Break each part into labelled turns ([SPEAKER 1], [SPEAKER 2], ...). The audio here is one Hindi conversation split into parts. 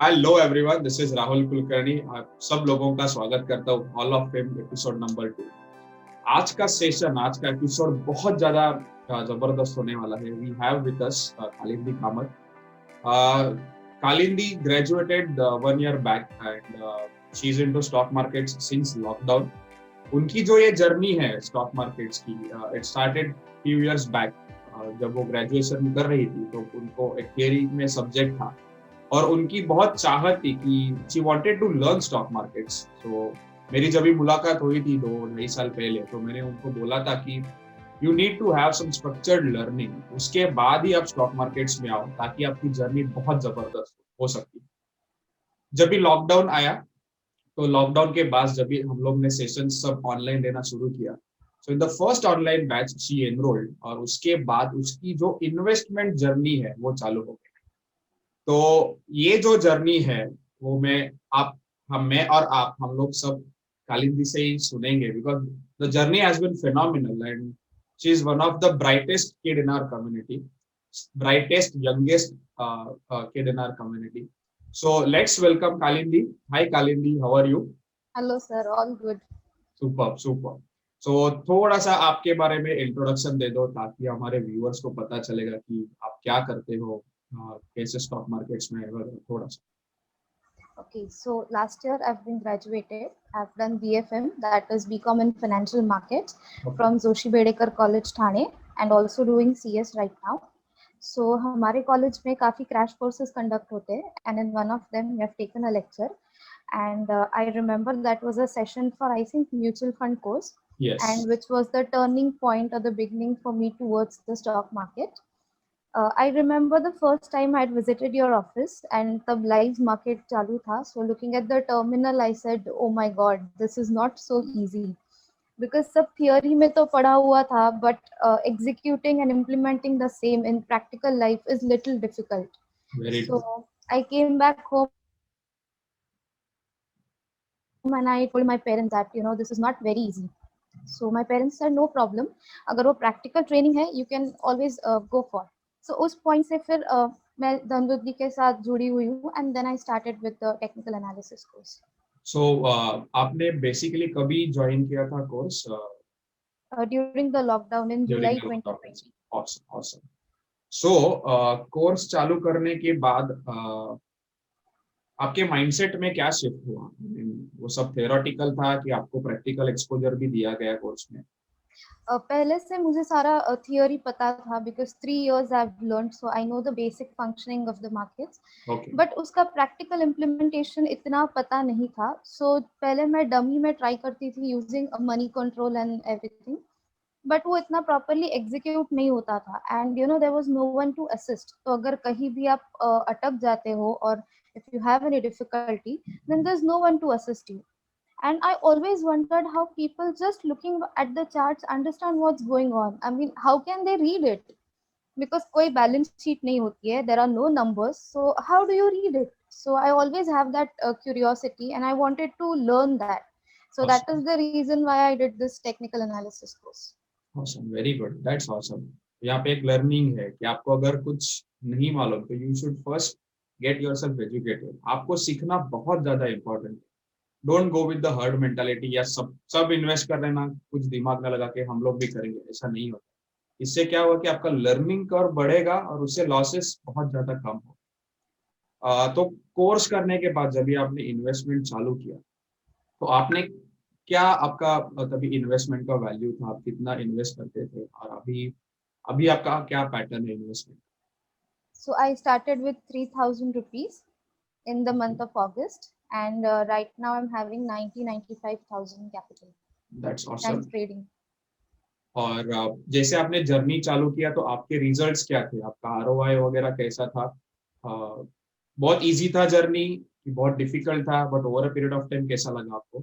[SPEAKER 1] Hello everyone, this is Rahul Kulkarni. आप सब लोगों का स्वागत करता हूँ hall of fame episode number 2। आज का सेशन, आज का एपिसोड बहुत ज्यादा जबरदस्त होने वाला है। We have with us Kalindi Kamath. Kalindi graduated 1 year back and she is into stock markets since lockdown. उनकी जो ये जर्नी है स्टॉक मार्केट्स की, it started few years back. जब वो ग्रेजुएशन कर रही थी तो उनको एक थियरी में सब्जेक्ट था और उनकी बहुत चाहत थी कि she wanted to learn stock markets. तो मेरी जब भी मुलाकात हुई थी 2-2.5 साल पहले, तो मैंने उनको बोला था कि you need to have some structured learning, उसके बाद ही आप स्टॉक मार्केट्स में आओ ताकि आपकी जर्नी बहुत जबरदस्त हो सकती है। जब भी लॉकडाउन आया, तो लॉकडाउन के बाद जब भी हम लोग ने सेशन सब ऑनलाइन लेना शुरू किया, so in the first online batch she enrolled, और उसके बाद उसकी जो इन्वेस्टमेंट जर्नी है वो चालू हो गई। तो ये जो जर्नी है वो मैं और आप, हम लोग सब कालिंदी से ही सुनेंगे, because the journey has been phenomenal and she is one of the brightest kid in our community, brightest youngest kid in our community. So let's welcome Kalindi. Hi Kalindi, how are you?
[SPEAKER 2] Hello, sir. All good.
[SPEAKER 1] Superb, superb. So थोड़ा सा आपके बारे में इंट्रोडक्शन दे दो ताकि हमारे व्यूअर्स को पता चलेगा कि आप क्या करते हो, कैसे स्टॉक मार्केट्स में, थोड़ा सा।
[SPEAKER 2] Okay, so last year I've been graduated. I've done BFM, that is BCom in Financial Markets
[SPEAKER 1] Okay.
[SPEAKER 2] from Joshi Bedekar College, Thane, and also doing CS right now. So हमारे कॉलेज में काफ़ी क्रैश कोर्सेज कंडक्ट होते हैं and in one of them we have taken a lecture and I remember that was a session for I think mutual fund course.
[SPEAKER 1] Yes.
[SPEAKER 2] And which was the turning point or the beginning for me towards the stock market. I remember the first time I had visited your office and the live market chalu tha. So looking at the terminal, I said, "Oh my God, this is not so easy." Because सब theory में तो पढ़ा हुआ था, but executing and implementing the same in practical life is little difficult.
[SPEAKER 1] Very
[SPEAKER 2] So
[SPEAKER 1] true.
[SPEAKER 2] I came back home and I told my parents that this is not very easy. So my parents said no problem. अगर वो practical training है, you can always go for. So उस point से फिर मैं धनवृद्धि के साथ जुड़ी हुई हूँ and then I started with the technical analysis course.
[SPEAKER 1] So आपने बेसिकली कभी ज्वाइन किया था course?
[SPEAKER 2] During the lockdown in
[SPEAKER 1] during
[SPEAKER 2] July
[SPEAKER 1] the lockdown.
[SPEAKER 2] 2020.
[SPEAKER 1] Awesome, awesome. So course चालू करने के बाद आपके माइंडसेट में क्या शिफ्ट हुआ? वो सब थ्योरेटिकल था कि आपको प्रैक्टिकल एक्सपोजर भी दिया गया कोर्स में?
[SPEAKER 2] पहले से मुझे सारा थियोरी पता था because 3 years I have learned so I know the basic functioning of the markets.
[SPEAKER 1] Okay.
[SPEAKER 2] But उसका प्रैक्टिकल इम्प्लीमेंटेशन इतना पता नहीं था. सो पहले मैं डमी में ट्राई करती थी using Moneycontrol and everything, but वो इतना प्रॉपरली एग्जीक्यूट नहीं होता था and you know there was no one to assist. तो अगर कहीं भी आप अटक जाते हो और if you have any difficulty then there is no one to assist you. And I always wondered how people just looking at the charts understand what's going on. I mean, how can they read it? Because कोई balance sheet नहीं होती है, there are no numbers, so how do you read it? So I always have that curiosity and I wanted to learn that. So that is
[SPEAKER 1] awesome,
[SPEAKER 2] the reason why I did this technical analysis course.
[SPEAKER 1] Awesome, very good, that's awesome. यहाँ पे एक लर्निंग है कि आपको अगर कुछ नहीं मालूम तो you should first get yourself educated. आपको सीखना बहुत ज्यादा इंपॉर्टेंट है। Don't go with the herd mentality, या सब सब इन्वेस्ट कर लेना, कुछ दिमाग न लगा के हम लोग भी करेंगे, ऐसा नहीं होता। इससे क्या होगा कि आपका लर्निंग कर्व बढ़ेगा और उससे लॉसेस बहुत ज्यादा कम हो। तो कोर्स करने के बाद जब भी आपने इन्वेस्टमेंट चालू किया, तो आपने क्या, आपका तभी इन्वेस्टमेंट का वैल्यू था, आप कितना इन्वेस्ट करते थे, और अभी अभी आपका क्या पैटर्न है investment?
[SPEAKER 2] So I started with 3,000 rupees in the month of August, and right now I'm having 95,000 capital.
[SPEAKER 1] That's awesome.
[SPEAKER 2] Thanks trading.
[SPEAKER 1] और जैसे आपने जर्नी चालू किया तो आपके रिजल्ट्स क्या थे, आपका आरओआई वगैरह कैसा था? बहुत इजी था जर्नी कि बहुत डिफिकल्ट था, but over a period of time कैसा लगा आपको?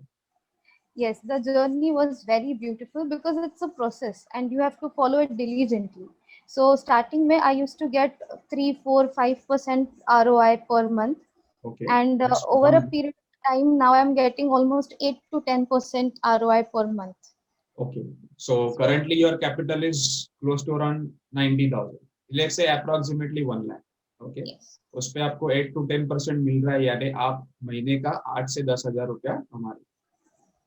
[SPEAKER 2] Yes, the journey was very beautiful because it's a process and you have to follow it diligently. So starting में I used to get 3, 4, 5% ROI per month,
[SPEAKER 1] okay,
[SPEAKER 2] and
[SPEAKER 1] that's
[SPEAKER 2] over a
[SPEAKER 1] phenomenal.
[SPEAKER 2] period of time now I'm getting almost 8 to 10% ROI per month.
[SPEAKER 1] Okay, so
[SPEAKER 2] So
[SPEAKER 1] currently your capital is close to around 90,000. Let's say approximately 1 lakh. Okay,
[SPEAKER 2] Yes.
[SPEAKER 1] उस पे आपको 8 to 10% मिल रहा है, यानी आप महीने का 8 से 10 हजार रुपया कमा रहे हैं।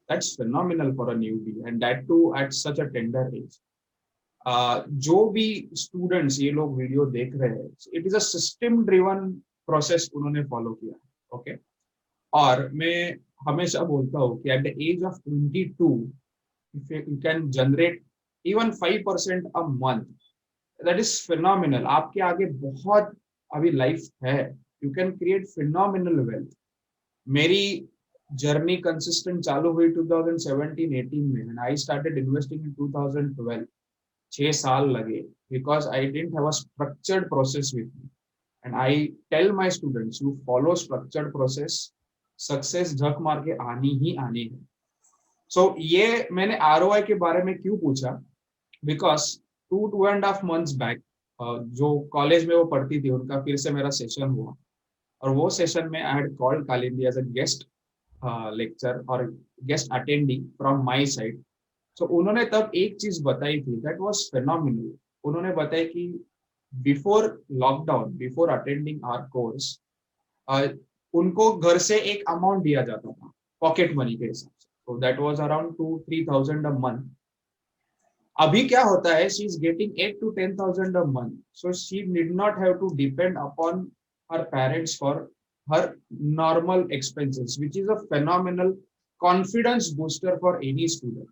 [SPEAKER 1] That's phenomenal for a newbie, and that too at such a tender age. जो भी स्टूडेंट्स ये लोग वीडियो देख रहे हैं, it is a system driven process उन्होंने फॉलो किया, ओके। और मैं हमेशा बोलता हूँ कि at the age of 22, if you can generate even 5% a month, that is phenomenal. आपके आगे बहुत अभी लाइफ है, you can create phenomenal wealth. मेरी जर्नी कंसिस्टेंट चालू हुई 2017-18 में, and I started investing in 2012। 6 साल लगे, because I didn't have a structured process with me, and I tell my students you follow structured process, success झक मार के आनी ही आनी है। सो ये मैंने आरओआई के बारे में क्यों पूछा, बिकॉज 2.5 months बैक जो कॉलेज में वो पढ़ती थी, उनका फिर से मेरा सेशन हुआ, और वो सेशन में I had called Kalindi as a guest lecture और guest attendee from my side. So उन्होंने तब एक चीज बताई थी, दैट वाज फेनोमिनल। उन्होंने बताया कि before lockdown, before attending our course, उनको घर से एक अमाउंट दिया जाता था पॉकेट मनी के हिसाब से, तो that was around 2-3 thousand a month. अभी क्या होता है, she is getting 8 to 10 thousand a month, so she need not have to depend upon her parents for her normal expenses, which is a phenomenal confidence booster for any student.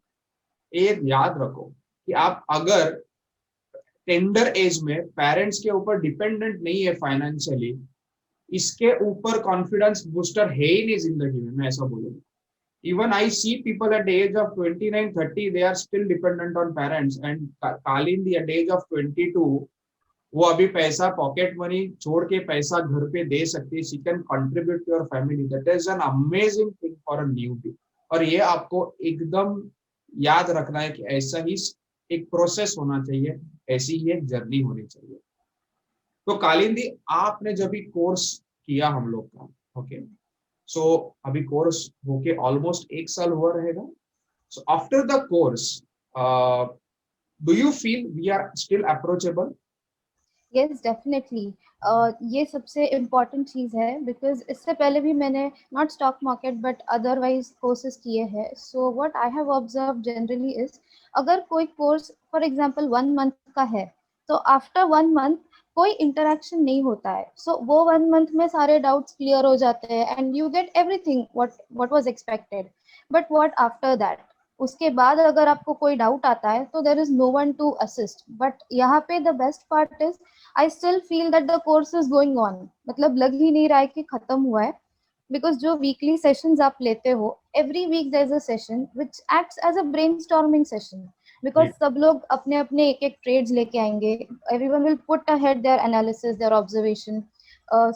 [SPEAKER 1] एक याद रखो कि आप अगर टेंडर एज में पेरेंट्स के ऊपर डिपेंडेंट नहीं है फाइनेंशियली, इसके ऊपर कॉन्फिडेंस बूस्टर है ही नहीं जिंदगी में, मैं ऐसा बोलूंगा। Even I see people at the age of 29-30, they are still dependent on parents, and Kalindi at the age of 22, वो अभी पैसा पॉकेट मनी छोड़ के पैसा घर पे दे सकती है। She can contribute to your family, that is an amazing thing for a newbie. और ये आपको एकदम याद रखना है कि ऐसा ही एक प्रोसेस होना चाहिए, ऐसी ही एक जर्नी होनी चाहिए। तो कालिंदी, आपने जब भी कोर्स किया हम लोग का, ओके, सो अभी कोर्स होके ऑलमोस्ट 1 साल हुआ रहेगा। So after the course, do you feel we are still approachable?
[SPEAKER 2] Yes definitely. ये सबसे इम्पॉर्टेंट चीज़ है, बिकॉज इससे पहले भी मैंने not stock market but otherwise courses किए हैं। So what I have observe generally is, अगर कोई कोर्स फॉर एग्जांपल 1 मंथ का है, तो आफ्टर 1 मंथ कोई इंटरेक्शन नहीं होता है। सो वो 1 मंथ में सारे डाउट्स क्लियर हो जाते हैं and you get everything what was expected. But what after that, उसके बाद अगर आपको कोई डाउट आता है तो there is no one to assist. But यहाँ पे the best part is I still feel that the course is going on, मतलब लग ही नहीं रहा है कि खत्म हुआ है। बिकॉज जो वीकली सेशंस आप लेते हो, every week there is a session which acts as a brainstorming session, because सब लोग अपने अपने एक एक ट्रेड्स लेके आएंगे। Everyone will put ahead their analysis, their observation.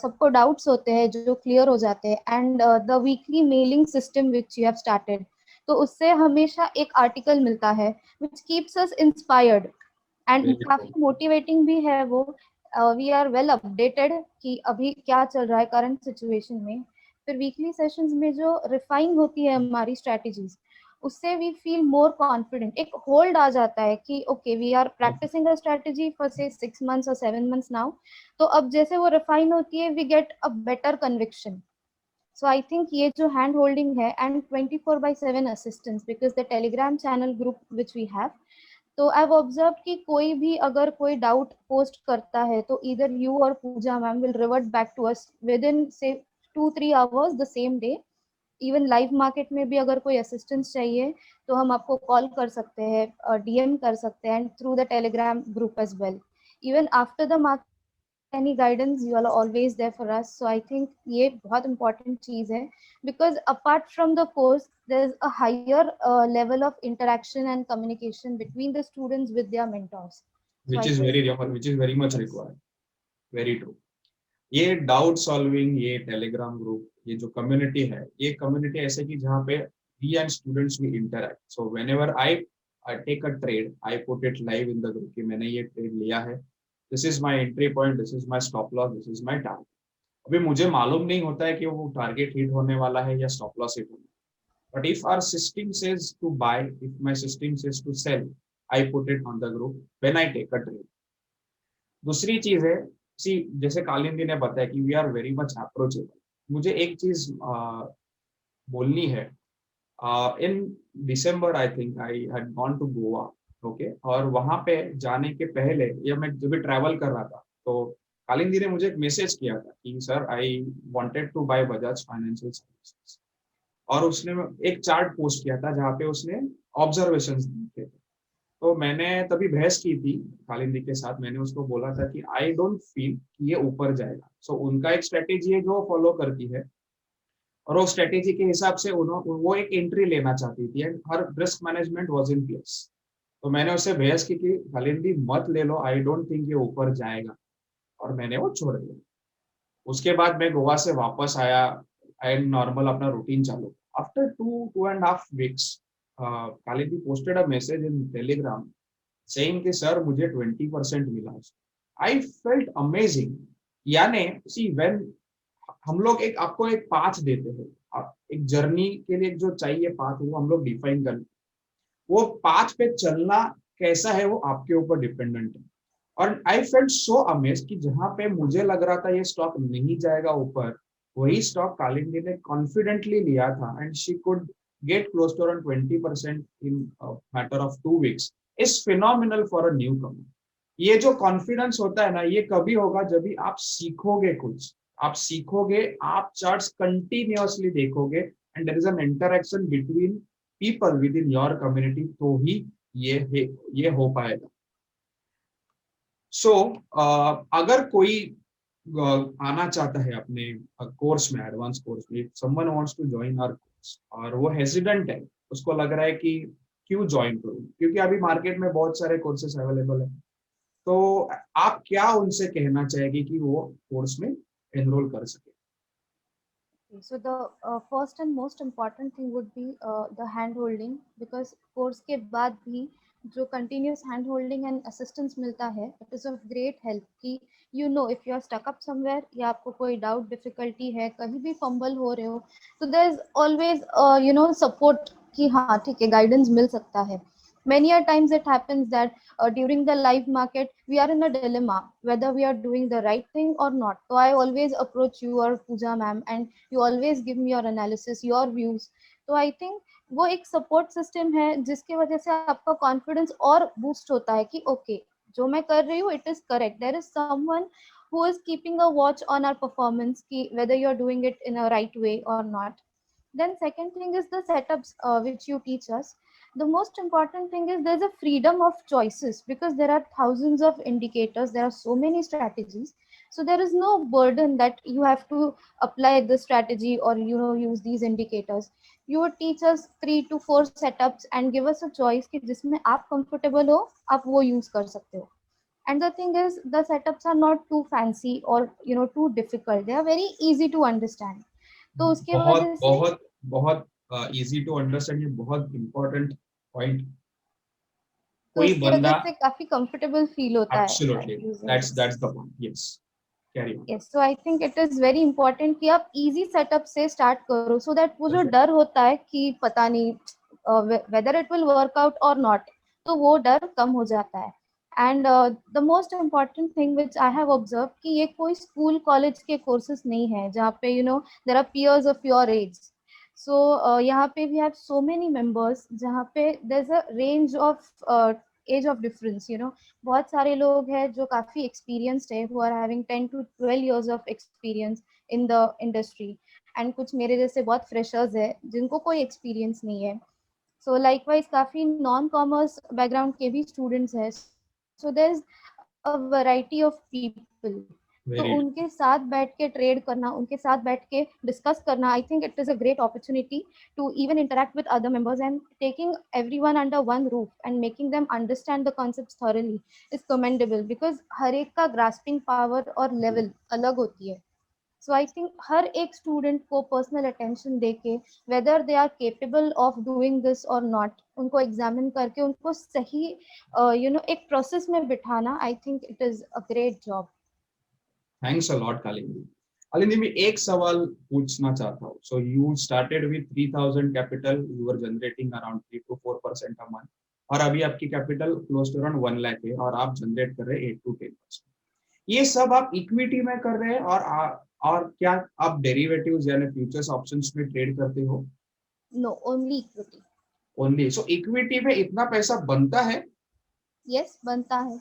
[SPEAKER 2] सबको डाउट्स होते हैं जो क्लियर हो जाते हैं, and the weekly mailing system which you have started, तो उससे हमेशा एक आर्टिकल मिलता है which keeps us inspired, and काफी मोटिवेटिंग भी है वो। वी आर वेल अपडेटेड कि अभी क्या चल रहा है करंट सिचुएशन में। फिर वीकली सेशंस में जो रिफाइन होती है हमारी स्ट्रेटजीज, उससे वी फील मोर कॉन्फिडेंट। एक होल्ड आ जाता है कि okay we are practicing a strategy for से 6 months और 7 months नाउ, तो अब जैसे वो रिफाइन होती है we get a better conviction. So I think ये जो hand holding है and 24/7 assistance, because the Telegram channel group which we have, तो I've observed कि कोई भी अगर कोई डाउट पोस्ट करता है तो either you और पूजा ma'am will revert back to us within say 2-3 hours the same day. Even live market में भी अगर कोई असिस्टेंस चाहिए तो हम आपको कॉल कर सकते हैं, डीएम कर सकते हैं, and through the Telegram group as well. Even after the market any guidance, you are always there for us. So I think ये बहुत important चीज है, because apart from the course there is a higher level of interaction and communication between the students with their mentors. So
[SPEAKER 1] which
[SPEAKER 2] I
[SPEAKER 1] is
[SPEAKER 2] think
[SPEAKER 1] very much
[SPEAKER 2] yes.
[SPEAKER 1] required. Very true. ये डाउट सॉल्विंग, ये टेलीग्राम ग्रुप, ये जो कम्युनिटी है, ये कम्युनिटी ऐसे कि जहाँ पे we and students we interact. So whenever I take a trade, I put it live in the group कि मैंने ये ट्रेड लिया है, this is my entry point, this is my stop loss, this is my target. अभी मुझे मालूम नहीं होता है कि वो टारगेट हिट होने वाला है या स्टॉप लॉस हिट होने वाला है, but if our system says to buy, if my system says to sell, I put it on the group when I take a trade. दूसरी चीज है, सी जैसे कालिंदी ने बताया कि we are very much approachable. मुझे एक चीज बोलनी है। In December I think I had gone to Goa. Okay, और वहां पे जाने के पहले या मैं जब भी ट्रैवल कर रहा था तो कालिंदी ने मुझे एक मैसेज किया था कि sir I wanted to buy Bajaj financial services. और उसने एक चार्ट पोस्ट किया था जहाँ पे उसने ऑब्जर्वेशंस दिए थे। तो मैंने तभी बहस की थी खालिंदी के साथ। मैंने उसको बोला था कि आई डोंट फील कि ये ऊपर जाएगा। सो उनका एक स्ट्रेटेजी है जो फॉलो करती है, और वो स्ट्रेटेजी के हिसाब से उन्होंने वो एक एंट्री लेना चाहती थी and her risk management was in place. तो मैंने उससे बहस की कि खालिंदी मत ले लो, आई डोंट थिंक ये ऊपर जाएगा, और मैंने वो छोड़ दिया। उसके बाद मैं गोवा से वापस आया एंड नॉर्मल अपना रूटीन चालू। After 2.5 weeks Kalindi posted a message in Telegram saying कि सर मुझे 20% मिला। I felt amazing. यानी सी व्हेन हम लोग एक आपको एक पाथ देते हैं, आप एक जर्नी के लिए जो चाहिए पाथ वो हम लोग डिफाइन कर, वो पाथ पे चलना कैसा है वो आपके ऊपर डिपेंडेंट है। और आई फेल्ट सो अमेज कि जहां पे मुझे लग रहा था ये स्टॉक नहीं जाएगा ऊपर, वही स्टॉक कालिंदी ने कॉन्फिडेंटली लिया था and she could get close to around 20% in matter of 2 weeks। Is phenomenal for a newcomer. ये जो कॉन्फिडेंस होता है ना, ये कभी होगा जब भी आप सीखोगे कुछ। आप सीखोगे, आप चार्ट्स कंटिन्यूअसली देखोगे and there is an interaction between people within your community, तो ही ये ये हो पाएगा। सो अगर कोई आना चाहता है अपने कोर्स में, एडवांस कोर्स में, someone wants to join our course और वो हेजिडेंट है, उसको लग रहा है कि क्यों ज्वाइन करूं, क्योंकि अभी मार्केट में बहुत सारे कोर्सेस अवेलेबल है, तो आप क्या उनसे कहना चाहेगी कि वो कोर्स में एनरोल कर सके?
[SPEAKER 2] Okay, so the first and most important thing would be the hand holding, because course के बाद भी जो continuous hand holding and assistance मिलता है, it is of great help कि you know if you are stuck up somewhere या आपको कोई doubt difficulty है, कहीं भी fumble हो रहे हो, तो there is always support कि हाँ ठीक है, guidance मिल सकता है. Many a times it happens that during the live market we are in a dilemma whether we are doing the right thing or not. So I always approach you or Pooja ma'am, and you always give me your analysis, your views. तो आई थिंक वो एक सपोर्ट सिस्टम है जिसकी वजह से आपका कॉन्फिडेंस और बूस्ट होता है कि ओके, जो मैं कर रही हूँ it is correct, there is someone who is keeping a watch on our performance ki whether you're doing it in a right way or not. Then second thing is the setups which you teach us. The most important thing is there's a freedom of choices because there are thousands of indicators, there are so many strategies, so there is no burden that you have to apply this strategy or use these indicators. You would teach us 3 to 4 setups and give us a choice कि जिसमें आप comfortable हो आप वो use कर सकते हो. And the thing is the setups are not too fancy or too difficult, they are very easy to understand. तो उसके
[SPEAKER 1] बहुत
[SPEAKER 2] वजह से
[SPEAKER 1] बहुत बहुत इजी टू अंडरस्टैंड, ये बहुत इंपॉर्टेंट पॉइंट।
[SPEAKER 2] तो
[SPEAKER 1] कोई
[SPEAKER 2] उसकी
[SPEAKER 1] बंदा
[SPEAKER 2] वजह से काफी कंफर्टेबल फील होता है
[SPEAKER 1] absolutely,
[SPEAKER 2] using this.
[SPEAKER 1] That's the point. Yes, carry on.
[SPEAKER 2] Yes, so I think it is very important कि आप इजी सेटअप से स्टार्ट करो सो दैट वो जो
[SPEAKER 1] परफेक्ट।
[SPEAKER 2] डर होता है कि पता नहीं whether it will work out और नॉट, तो वो डर कम हो जाता है. And the most important thing which I have observe कि ये कोई स्कूल कॉलेज के कोर्सेज नहीं है जहाँ पे there are peers of your age. So यहाँ पे we have so many members जहाँ पे there is a range of age of difference. बहुत सारे लोग हैं जो काफी एक्सपीरियंस्ड है, who are having 10 to 12 years of experience in the industry, and कुछ मेरे जैसे बहुत फ्रेशर्स है जिनको कोई एक्सपीरियंस नहीं है. सो लाइकवाइज काफी नॉन कॉमर्स बैकग्राउंड के भी स्टूडेंट्स हैं. So there is a variety of people. तो
[SPEAKER 1] वेरी ट्रू।
[SPEAKER 2] उनके साथ बैठ के ट्रेड करना, उनके साथ बैठ के डिस्कस करना, I think it is a great opportunity to even interact with other members, and taking everyone under one roof and making them understand the concepts thoroughly is commendable because हर एक का grasping power और level अलग होती है. So I think हर एक student को personal attention देके whether they are capable of doing this or not, उनको examine करके उनको सही एक process में बिठाना, I think it is a great job.
[SPEAKER 1] Thanks a lot Kalindi. Kalindi, मैं एक सवाल पूछना चाहता हूँ। So you started with 3000 capital, you are generating around 3 to 4% a month, और अभी आपकी capital close to around 1 lakh है और आप जनरेट कर रहे हैं 8 to 10%। ये सब आप इक्विटी में कर रहे हैं और क्या आप डेरिवेटिव्स यानी फ्यूचर्स ऑप्शंस में ट्रेड करते हो?
[SPEAKER 2] No, only equity.
[SPEAKER 1] ओनली। सो इक्विटी में इतना पैसा बनता है?
[SPEAKER 2] Yes, बनता है।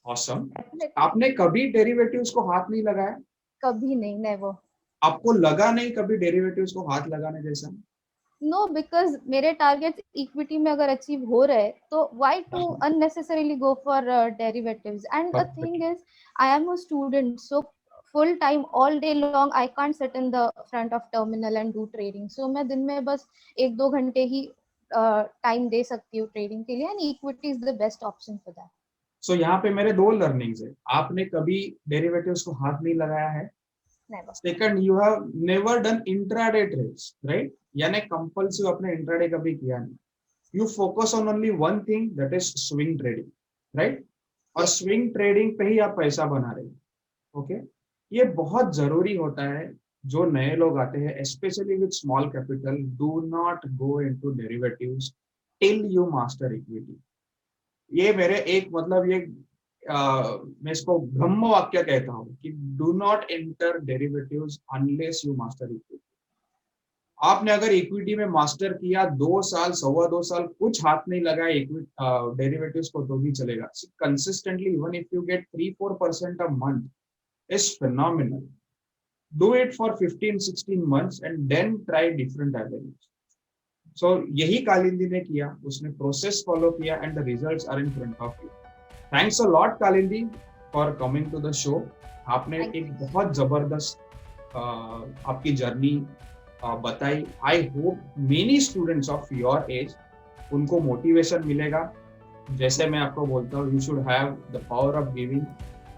[SPEAKER 1] ऑसम।
[SPEAKER 2] Definitely.
[SPEAKER 1] आपने कभी डेरिवेटिव्स को हाथ नहीं लगाया?
[SPEAKER 2] कभी नहीं, never.
[SPEAKER 1] आपको लगा नहीं कभी डेरिवेटिव्स को हाथ लगाने जैसा?
[SPEAKER 2] नो, बिकॉज मेरे टारगेट्स इक्विटी में अगर अचीव हो रहे तो why to unnecessarily go for derivatives. And the thing is, I am a student, so full time all day long I can't sit in the front of terminal and do trading. So मैं दिन में बस 1-2 घंटे ही टाइम दे सकती हूँ ट्रेडिंग के लिए, and equity is the best option for that.
[SPEAKER 1] So यहाँ पे मेरे दो लर्निंग्स है। आपने कभी डेरिवेटिव्स को हाथ नहीं लगाया है।
[SPEAKER 2] Never.
[SPEAKER 1] Second, you have never done intraday trades, right? यानी कंपल्सिव अपने इंट्राडे कभी किया नहीं। You focus on only one thing, that is swing trading, right? और स्विंग ट्रेडिंग पे ही आप पैसा बना रहे हो। ओके, ये बहुत जरूरी होता है। जो नए लोग आते हैं specially with small capital, do not go into derivatives till you master equity. ये मेरे एक मतलब ये मैं इसको ब्रह्म वाक्य कहता हूँ कि do not enter derivatives unless you master equity. आपने अगर इक्विटी में मास्टर किया 2 साल, 2.25 साल कुछ हाथ नहीं लगाया डेरिवेटिव्स को तो भी चलेगा। Consistently even if you get 3-4% a month is phenomenal. Do it for 15-16 months and then try different avenues. So यही कालिंदी ने किया, उसने प्रोसेस फॉलो किया and the results are in front of you. Thanks a lot Kalindi for coming to the show. आपने एक बहुत जबरदस्त आपकी जर्नी बताई। I hope many students of your age उनको मोटिवेशन मिलेगा। जैसे मैं आपको बोलता हूँ, you should have the power of giving.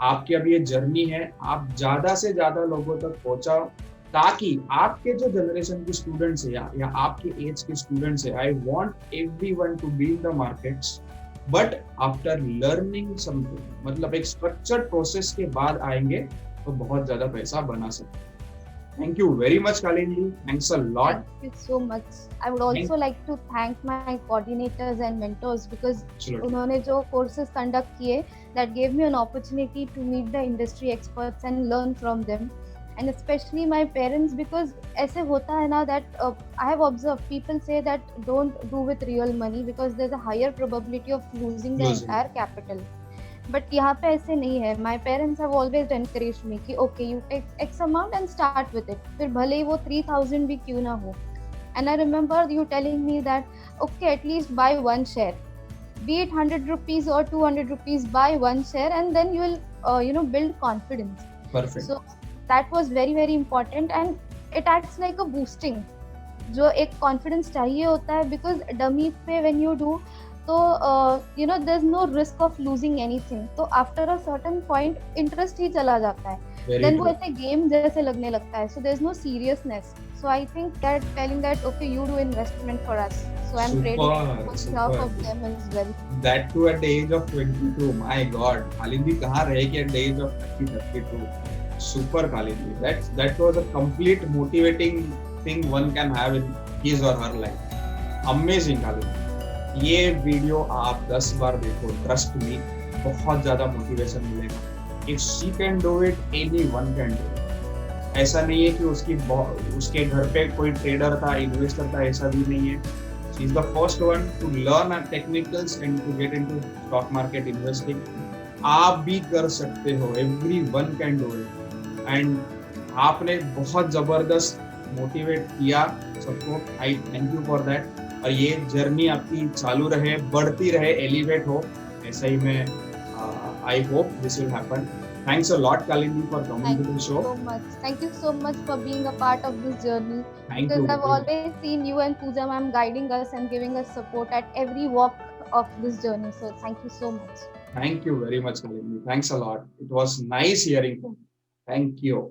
[SPEAKER 1] आपकी अब ये जर्नी है, आप ज्यादा से ज्यादा लोगों तक पहुंचाओ ताकि आपके जो जनरेशन के स्टूडेंट्स है या आपके एज के स्टूडेंट्स है, I want everyone to be in the markets but after learning something. मतलब एक स्ट्रक्चर्ड प्रोसेस के बाद आएंगे तो बहुत ज्यादा पैसा बना सकते हैं। Thank you very much, Kalindi. Thanks a lot.
[SPEAKER 2] Thank you so much. I would also like to thank my coordinators and mentors because उन्होंने जो courses conduct किए, that gave me an opportunity to meet the industry experts and learn from them, and especially my parents, because ऐसे होता है ना that I have observed people say that don't do with real money because there's a higher probability of losing the entire capital. But यहाँ पे ऐसे नहीं है. My parents have always encourage me कि okay you take X amount and start with it, फिर भले ही वो 3,000 भी क्यों ना हो. And I remember you telling me that okay at least buy one share, be it 100 rupees or 200 rupees, buy one share and then you will build confidence.
[SPEAKER 1] Perfect.
[SPEAKER 2] So that was very very important and it acts like a boosting. जो एक confidence चाहिए होता है because dummy पे when you do तो there's no risk of losing anything. तो after a certain point interest ही चला जाता है, then वो ऐसे game जैसे लगने लगता है. So there's no seriousness. So I think that telling that okay you do investment for us, so I'm trading with half of them as well.
[SPEAKER 1] That too at the age of 22. My God, Kalindi कहाँ रहेगी at the age of 32? Super Kalindi. That was a complete motivating thing one can have in his or her life. Amazing Kalindi. ये वीडियो आप 10 बार देखो, ट्रस्ट मी बहुत ज्यादा मोटिवेशन मिलेगा. If she can do it, anyone can do it. ऐसा नहीं है कि उसके घर पे कोई ट्रेडर था, इन्वेस्टर था, ऐसा भी नहीं है. She is the first one to learn technicals and to get into stock market investing. आप भी कर सकते हो, everyone can do it. And आपने बहुत जबरदस्त मोटिवेट किया सबको. I thank you for that. और ये जर्नी आपकी चालू रहे, बढ़ती रहे, एलिवेट हो, ऐसा ही मैं I hope this will happen. Thanks a lot, Kalindi, for coming to the show.
[SPEAKER 2] Thank you so much for being a part of this journey.
[SPEAKER 1] Thank you.
[SPEAKER 2] Because I've always seen you and Pooja ma'am guiding us and giving us support at every walk of this journey. So thank you so much.
[SPEAKER 1] Thank you very much, Kalindi. Thanks a lot. It was nice hearing from you. Thank you.